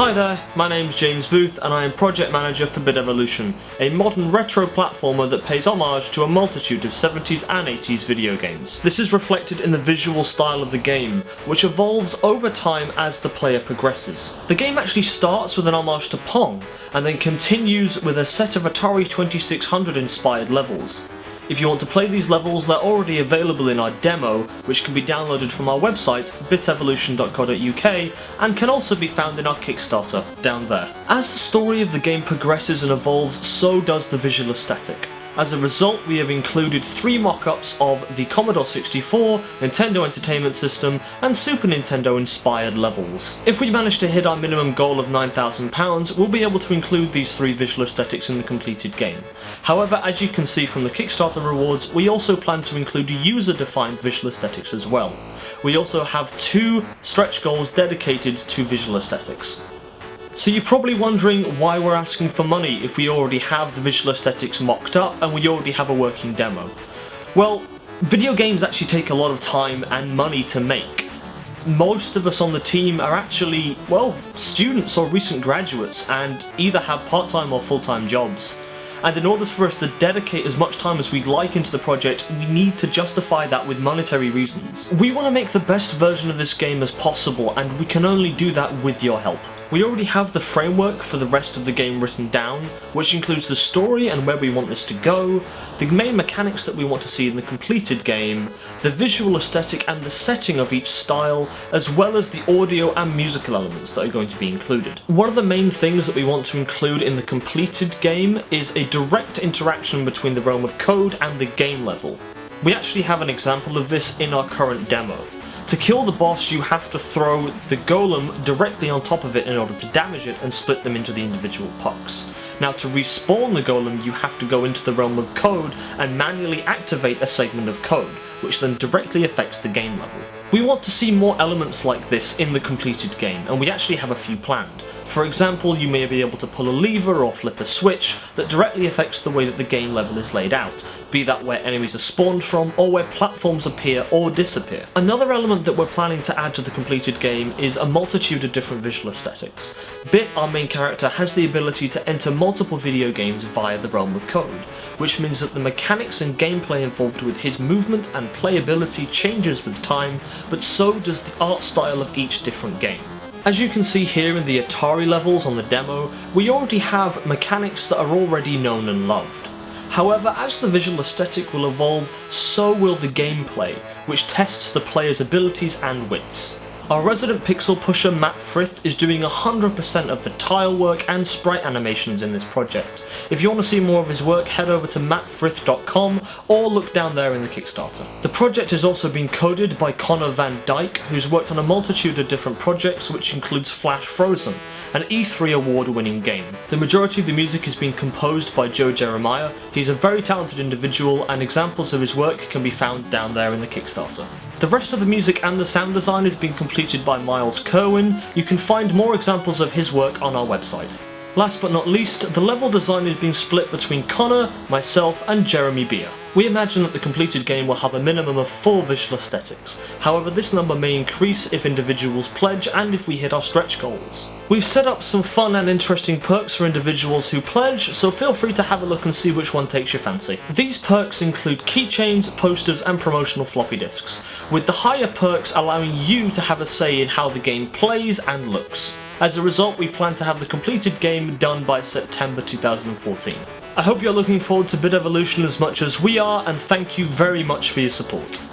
Hi there, my name's James Booth and I am Project Manager for Bit Evolution, a modern retro platformer that pays homage to a multitude of 70s and 80s video games. This is reflected in the visual style of the game, which evolves over time as the player progresses. The game actually starts with an homage to Pong, and then continues with a set of Atari 2600 inspired levels. If you want to play these levels, they're already available in our demo, which can be downloaded from our website, bitevolution.co.uk, and can also be found in our Kickstarter, down there. As the story of the game progresses and evolves, so does the visual aesthetic. As a result, we have included 3 mock-ups of the Commodore 64, Nintendo Entertainment System, and Super Nintendo inspired levels. If we manage to hit our minimum goal of £9,000, we'll be able to include these 3 visual aesthetics in the completed game. However, as you can see from the Kickstarter rewards, we also plan to include user-defined visual aesthetics as well. We also have 2 stretch goals dedicated to visual aesthetics. So you're probably wondering why we're asking for money if we already have the visual aesthetics mocked up and we already have a working demo. Well, video games actually take a lot of time and money to make. Most of us on the team are actually, well, students or recent graduates and either have part-time or full-time jobs. And in order for us to dedicate as much time as we'd like into the project, we need to justify that with monetary reasons. We want to make the best version of this game as possible, and we can only do that with your help. We already have the framework for the rest of the game written down, which includes the story and where we want this to go, the main mechanics that we want to see in the completed game, the visual aesthetic and the setting of each style, as well as the audio and musical elements that are going to be included. One of the main things that we want to include in the completed game is a direct interaction between the realm of code and the game level. We actually have an example of this in our current demo. To kill the boss, you have to throw the golem directly on top of it in order to damage it and split them into the individual pucks. Now, to respawn the golem, you have to go into the realm of code and manually activate a segment of code, which then directly affects the game level. We want to see more elements like this in the completed game, and we actually have a few planned. For example, you may be able to pull a lever or flip a switch that directly affects the way that the game level is laid out, be that where enemies are spawned from or where platforms appear or disappear. Another element that we're planning to add to the completed game is a multitude of different visual aesthetics. Bit, our main character, has the ability to enter multiple video games via the realm of code, which means that the mechanics and gameplay involved with his movement and playability changes with time, but so does the art style of each different game. As you can see here in the Atari levels on the demo, we already have mechanics that are already known and loved. However, as the visual aesthetic will evolve, so will the gameplay, which tests the player's abilities and wits. Our resident pixel pusher Matt Frith is doing 100% of the tile work and sprite animations in this project. If you want to see more of his work, head over to mattfrith.com or look down there in the Kickstarter. The project has also been coded by Connor Van Dyke, who's worked on a multitude of different projects, which includes Flash Frozen, an E3 award-winning game. The majority of the music has been composed by Joe Jeremiah. He's a very talented individual, and examples of his work can be found down there in the Kickstarter. The rest of the music and the sound design has been completed by Miles Kerwin. You can find more examples of his work on our website. Last but not least, the level design is being split between Connor, myself and Jeremy Beer. We imagine that the completed game will have a minimum of 4 visual aesthetics. However, this number may increase if individuals pledge and if we hit our stretch goals. We've set up some fun and interesting perks for individuals who pledge, so feel free to have a look and see which one takes your fancy. These perks include keychains, posters and promotional floppy disks, with the higher perks allowing you to have a say in how the game plays and looks. As a result, we plan to have the completed game done by September 2014. I hope you're looking forward to Bit Evolution as much as we are, and thank you very much for your support.